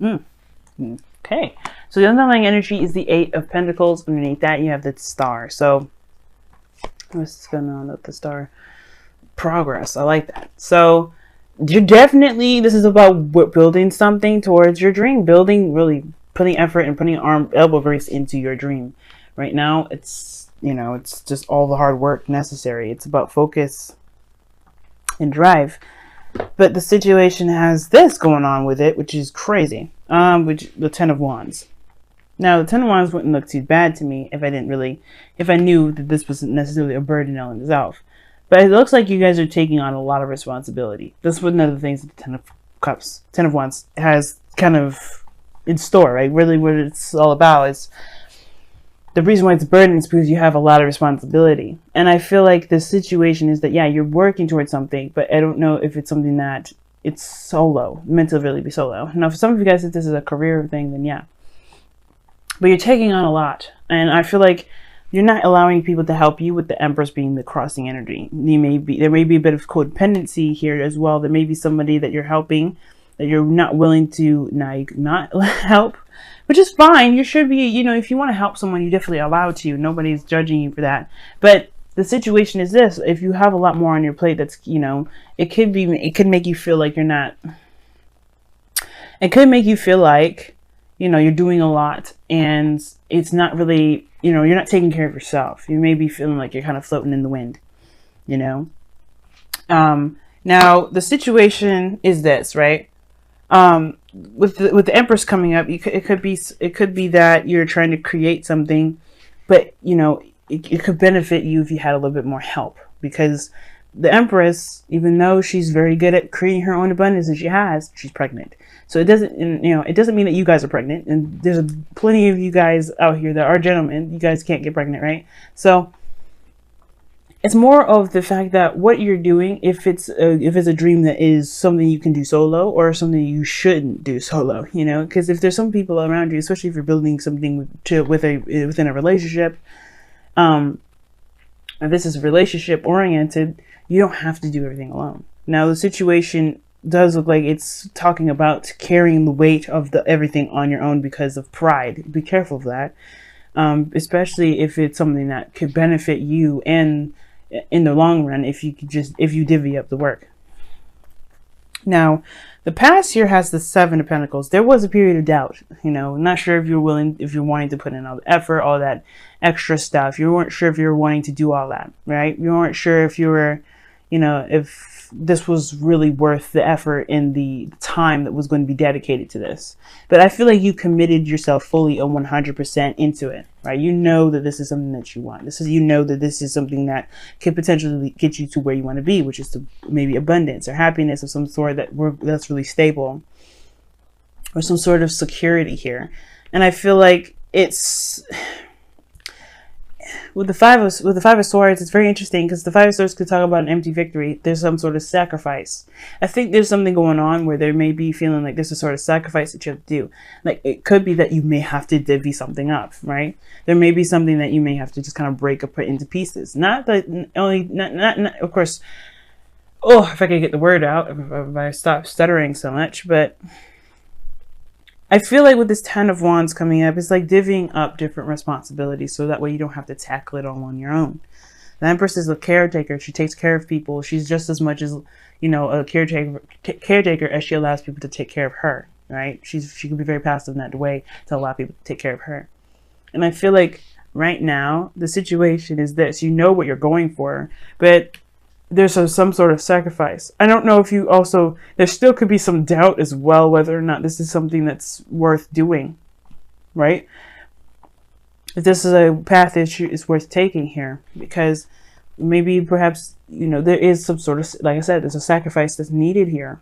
Mm. Okay. So the underlying energy is the Eight of Pentacles. Underneath that, you have the star. So what's going on with the star? Progress. I like that. So you're definitely, this is about building something towards your dream, building, really putting effort and putting elbow grease into your dream. Right now, it's, it's just all the hard work necessary. It's about focus and drive. But the situation has this going on with it, which is crazy. Which the Ten of Wands. Now, the Ten of Wands wouldn't look too bad to me if I knew that this wasn't necessarily a burden on itself. But it looks like you guys are taking on a lot of responsibility. This was one of the things that the Ten of Cups, Ten of Wands has kind of in store, right? Really what it's all about is the reason why it's a burden is because you have a lot of responsibility. And I feel like the situation is that, yeah, you're working towards something, but I don't know if it's something that it's solo, meant to really be solo. Now, for some of you guys, if this is a career thing, then yeah. But you're taking on a lot. And I feel like you're not allowing people to help you, with the Empress being the crossing energy. There may be a bit of codependency here as well. There may be somebody that you're helping that you're not willing to not help, which is fine. You should be, if you want to help someone, you definitely allowed to. Nobody's judging you for that. But the situation is this: if you have a lot more on your plate, that's, it could make you feel like you're not. It could make you feel like, you're doing a lot and it's not really, you're not taking care of yourself. You may be feeling like you're kind of floating in the wind, Now the situation is this, right? With the Empress coming up, it could be that you're trying to create something, but it could benefit you if you had a little bit more help, because the Empress, even though she's very good at creating her own abundance, and she's pregnant. So it doesn't mean that you guys are pregnant, and there's plenty of you guys out here that are gentlemen. You guys can't get pregnant, right? So it's more of the fact that what you're doing, if it's a dream that is something you can do solo, or something you shouldn't do solo, because if there's some people around you, especially if you're building something within a relationship, if this is relationship oriented, you don't have to do everything alone. Now the situation does look like it's talking about carrying the weight of everything on your own because of pride. Be careful of that, especially if it's something that could benefit you and in the long run, if you divvy up the work. Now, the past here has the Seven of Pentacles. There was a period of doubt, not sure if you're wanting to put in all the effort, all that extra stuff. You weren't sure if you were wanting to do all that, right? You weren't sure if you were, if this was really worth the effort and the time that was going to be dedicated to this. But I feel like you committed yourself fully and 100% into it, right? You know that this is something that you want. That this is something that could potentially get you to where you want to be, which is to maybe abundance or happiness of some sort that's really stable, or some sort of security here. And I feel like it's with the Five of Swords, it's very interesting because the Five of Swords could talk about an empty victory. There's some sort of sacrifice. I think there's something going on where there may be feeling like there's a sort of sacrifice that you have to do. Like, it could be that you may have to divvy something up, right? There may be something that you may have to just kind of break or put into pieces. Not of course. Oh, if I could get the word out, if I stop stuttering so much, but I feel like with this Ten of Wands coming up, it's like divvying up different responsibilities so that way you don't have to tackle it all on your own. The Empress is a caretaker. She takes care of people. She's just as much as, a caretaker as she allows people to take care of her, right? She can be very passive in that way to allow people to take care of her. And I feel like right now, the situation is this. You know what you're going for, but there's some sort of sacrifice. I don't know if there still could be some doubt as well whether or not this is something that's worth doing, right? If this is a path that is worth taking here, because maybe perhaps, there is some sort of, like I said, there's a sacrifice that's needed here.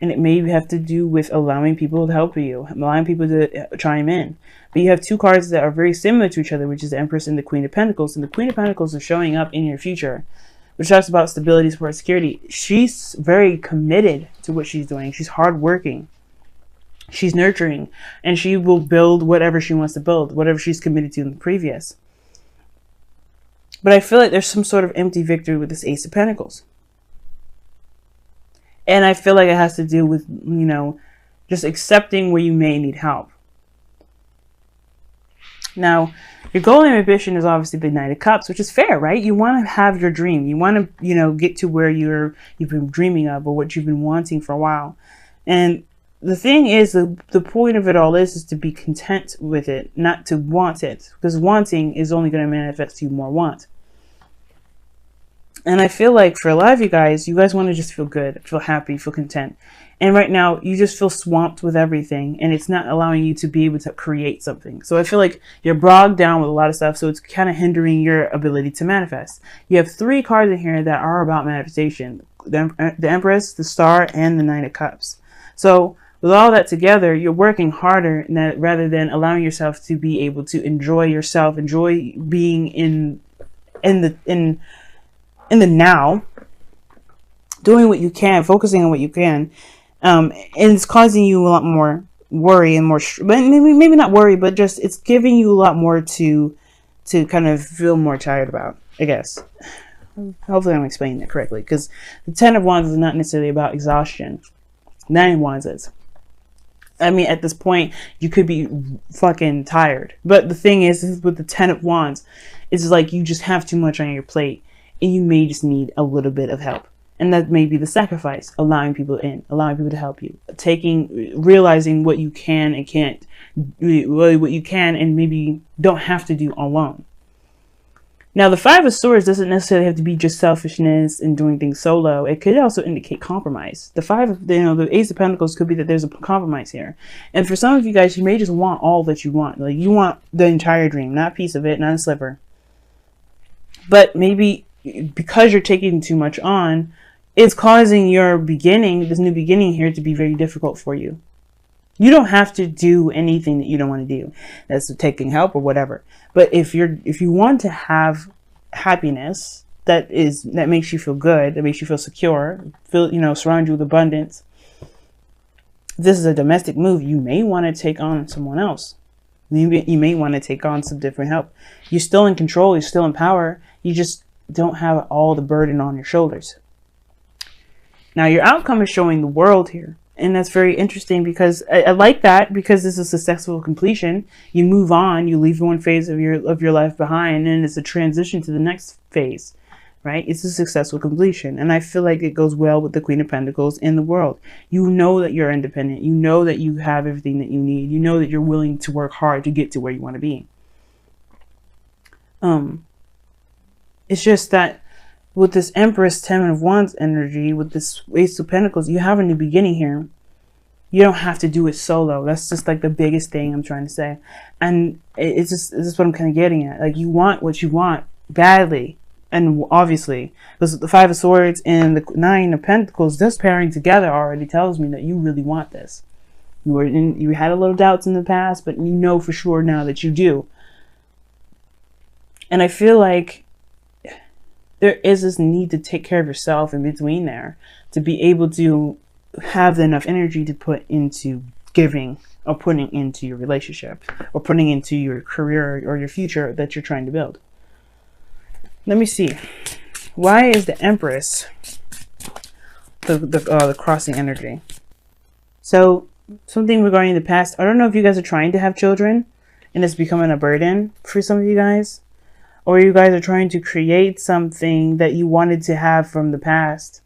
And it may have to do with allowing people to help you, allowing people to chime in. But you have two cards that are very similar to each other, which is the Empress and the Queen of Pentacles. And the Queen of Pentacles is showing up in your future, which talks about stability, support, security. She's very committed to what she's doing. She's hardworking. She's nurturing. And she will build whatever she wants to build, whatever she's committed to in the previous. But I feel like there's some sort of empty victory with this Ace of Pentacles. And I feel like it has to do with, just accepting where you may need help. Now, your goal and ambition is obviously the Knight of Cups, which is fair, right? You want to have your dream. You want to, get to where you've been dreaming of, or what you've been wanting for a while. And the thing is, the point of it all is to be content with it, not to want it, because wanting is only going to manifest to you more want. And I feel like for a lot of you guys want to just feel good, feel happy, feel content. And right now you just feel swamped with everything, and it's not allowing you to be able to create something. So I feel like you're bogged down with a lot of stuff. So it's kind of hindering your ability to manifest. You have 3 cards in here that are about manifestation: the Empress, the Star, and the Nine of Cups. So with all that together, you're working harder rather than allowing yourself to be able to enjoy yourself, enjoy being in the now, doing what you can, focusing on what you can. And it's causing you a lot more worry and more, but maybe not worry, but just it's giving you a lot more to kind of feel more tired about, I guess. Hopefully I'm explaining that correctly, because the 10 of Wands is not necessarily about exhaustion. 9 of Wands is. I mean, at this point, you could be fucking tired. But the thing is with the 10 of Wands, it's like you just have too much on your plate, and you may just need a little bit of help. And that may be the sacrifice, allowing people in, allowing people to help you, realizing what you can and can't, what you can and maybe don't have to do alone. Now, the 5 of Swords doesn't necessarily have to be just selfishness and doing things solo. It could also indicate compromise. The Ace of Pentacles could be that there's a compromise here. And for some of you guys, you may just want all that you want. Like, you want the entire dream, not a piece of it, not a sliver. But maybe because you're taking too much on, it's causing your this new beginning here, to be very difficult for you. You don't have to do anything that you don't want to do. That's taking help or whatever. But if you want to have happiness that makes you feel good, that makes you feel secure, surround you with abundance, this is a domestic move. You may want to take on someone else. You may want to take on some different help. You're still in control. You're still in power. You just don't have all the burden on your shoulders. Now, your outcome is showing the World here. And that's very interesting, because I like that, because this is a successful completion. You move on, you leave one phase of your life behind, and it's a transition to the next phase, right? It's a successful completion. And I feel like it goes well with the Queen of Pentacles and the World. You know that you're independent. You know that you have everything that you need. You know that you're willing to work hard to get to where you want to be. It's just that with this Empress, 10 of Wands energy, with this Ace of Pentacles, you have a new beginning here. You don't have to do it solo. That's just like the biggest thing I'm trying to say. And it's just what I'm kind of getting at. Like, you want what you want badly. And obviously, because the 5 of Swords and the 9 of Pentacles, this pairing together already tells me that you really want this. You had a little doubts in the past, but you know for sure now that you do. And I feel like there is this need to take care of yourself in between there, to be able to have enough energy to put into giving, or putting into your relationship, or putting into your career or your future that you're trying to build. Let me see. Why is the Empress the crossing energy? So something regarding the past. I don't know if you guys are trying to have children and it's becoming a burden for some of you guys. Or you guys are trying to create something that you wanted to have from the past,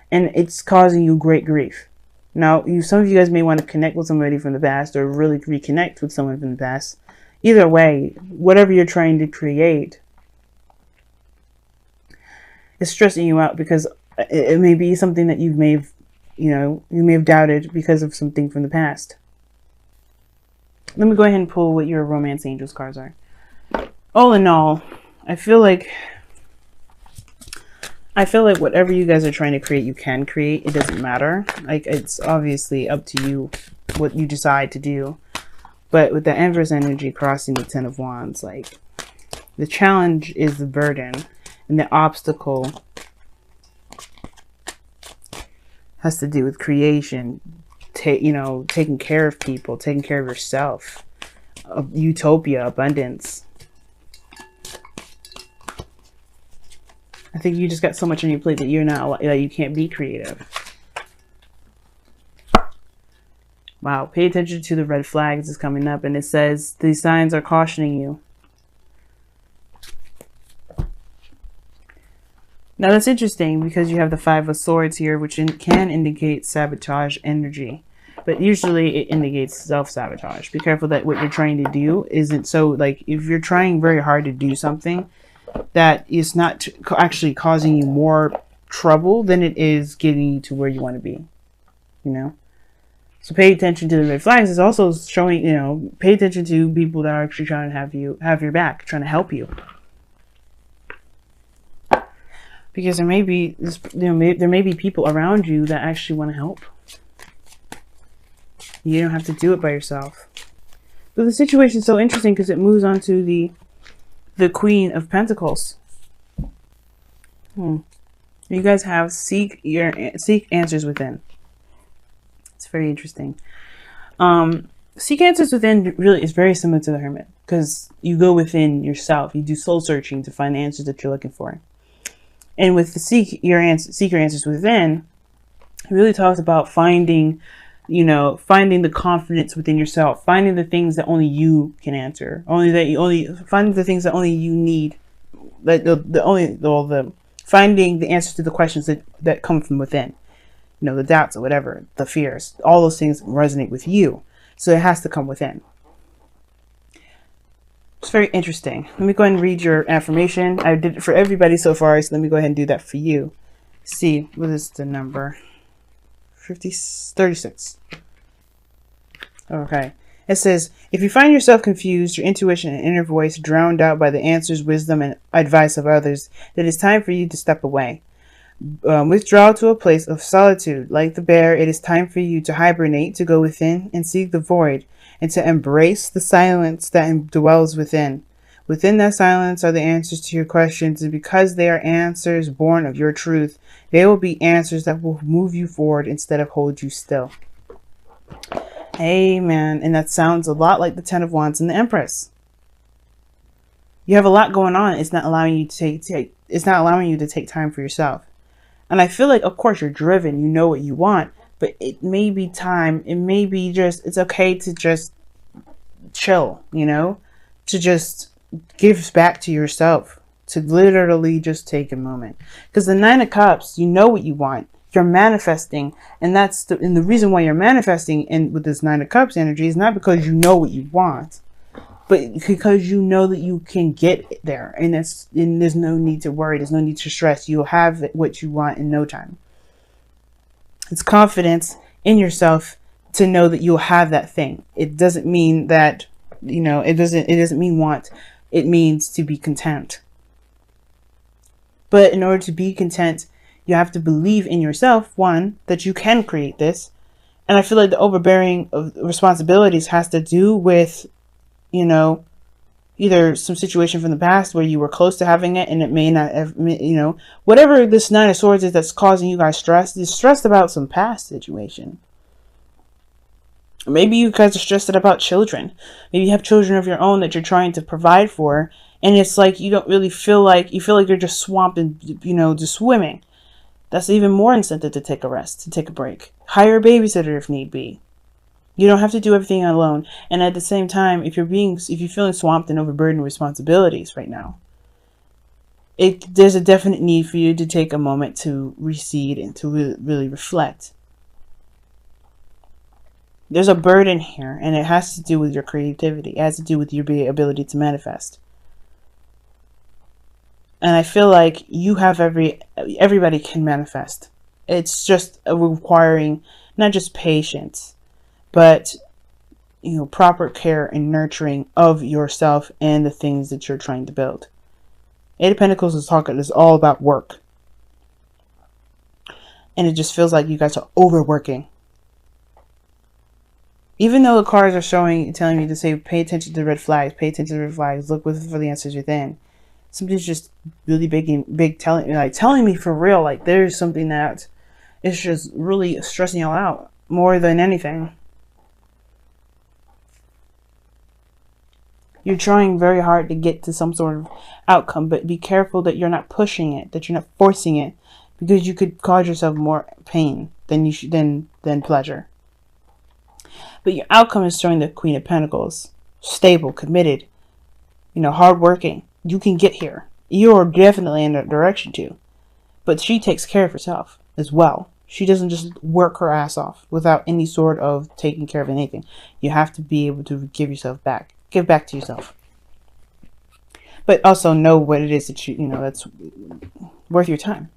and it's causing you great grief. Now, some of you guys may want to connect with somebody from the past, or really reconnect with someone from the past. Either way, whatever you're trying to create is stressing you out, because it may be something that you may have doubted because of something from the past. Let me go ahead and pull what your Romance Angels cards are. All in all, I feel like whatever you guys are trying to create, you can create. It doesn't matter. Like, it's obviously up to you what you decide to do. But with the Empress energy crossing the 10 of Wands, like, the challenge is the burden, and the obstacle has to do with creation, taking care of people, taking care of yourself, utopia, abundance. I think you just got so much on your plate that you can't be creative. Wow, pay attention to the red flags is coming up, and it says these signs are cautioning you. Now that's interesting because you have the Five of Swords here, which can indicate sabotage energy, but usually it indicates self-sabotage. Be careful that what you're trying to do isn't so, like, if you're trying very hard to do something that is not actually causing you more trouble than it is getting you to where you want to be, you know? So pay attention to the red flags. It's also showing, you know, pay attention to people that are actually trying to have your back, trying to help you. Because there may be, there may be people around you that actually want to help. You don't have to do it by yourself. But the situation is so interesting because it moves on to the Queen of Pentacles. You guys have seek answers within. It's very interesting. Seek answers within really is very similar to the Hermit, because you go within yourself. You do soul searching to find the answers that you're looking for. And with the seek your answers within, it really talks about finding, you know, finding the confidence within yourself, finding the things that only you can answer, finding the things that only you need, finding the answers to the questions that come from within. You know, the doubts or whatever, the fears, all those things resonate with you. So it has to come within. It's very interesting. Let me go ahead and read your affirmation. I did it for everybody so far, so let me go ahead and do that for you. See, what is the number? 36. Okay. It says, if you find yourself confused, your intuition and inner voice drowned out by the answers, wisdom, and advice of others, then it's time for you to step away. Withdraw to a place of solitude. Like the bear, it is time for you to hibernate, to go within and seek the void, and to embrace the silence that dwells within. Within that silence are the answers to your questions, and because they are answers born of your truth, they will be answers that will move you forward instead of hold you still. Amen. And that sounds a lot like the Ten of Wands and the Empress. You have a lot going on. It's not allowing you to take time for yourself. And I feel like, of course, you're driven. You know what you want. But it may be time. It may be just, it's okay to just chill, you know? To just give back to yourself. To literally just take a moment. Because the Nine of Cups, you know what you want. You're manifesting. And the reason why you're manifesting with this Nine of Cups energy is not because you know what you want, but because you know that you can get there, and there's no need to worry. There's no need to stress. You'll have what you want in no time. It's confidence in yourself to know that you'll have that thing. It doesn't mean that, you know, it doesn't mean want. It means to be content. But in order to be content, you have to believe in yourself, one, that you can create this. And I feel like the overbearing of responsibilities has to do with, you know, either some situation from the past where you were close to having it and it may not have, you know, whatever this Nine of Swords is that's causing you guys stress, you're stressed about some past situation. Maybe you guys are stressed about children. Maybe you have children of your own that you're trying to provide for, and it's like you don't really feel like, you feel like you're just swamped and, you know, just swimming. That's even more incentive to take a rest, to take a break. Hire a babysitter if need be. You don't have to do everything alone. And at the same time, if you're feeling swamped and overburdened with responsibilities right now, there's a definite need for you to take a moment to recede and to really reflect. There's a burden here, and it has to do with your creativity. It has to do with your ability to manifest. And I feel like you have everybody can manifest. It's just requiring not just patience, but, you know, proper care and nurturing of yourself and the things that you're trying to build. Eight of Pentacles is all about work. And it just feels like you guys are overworking. Even though the cards are telling you to say, pay attention to the red flags, pay attention to the red flags, look for the answers within. Something's just really big telling me for real, like there's something that is just really stressing y'all out more than anything. You're trying very hard to get to some sort of outcome, but be careful that you're not pushing it, that you're not forcing it, because you could cause yourself more pain than you should than pleasure. But your outcome is showing the Queen of Pentacles. Stable, committed, hardworking. You can get here. You're definitely in that direction too. But she takes care of herself as well. She doesn't just work her ass off without any sort of taking care of anything. You have to be able to give yourself back. Give back to yourself. But also know what it is that that's worth your time.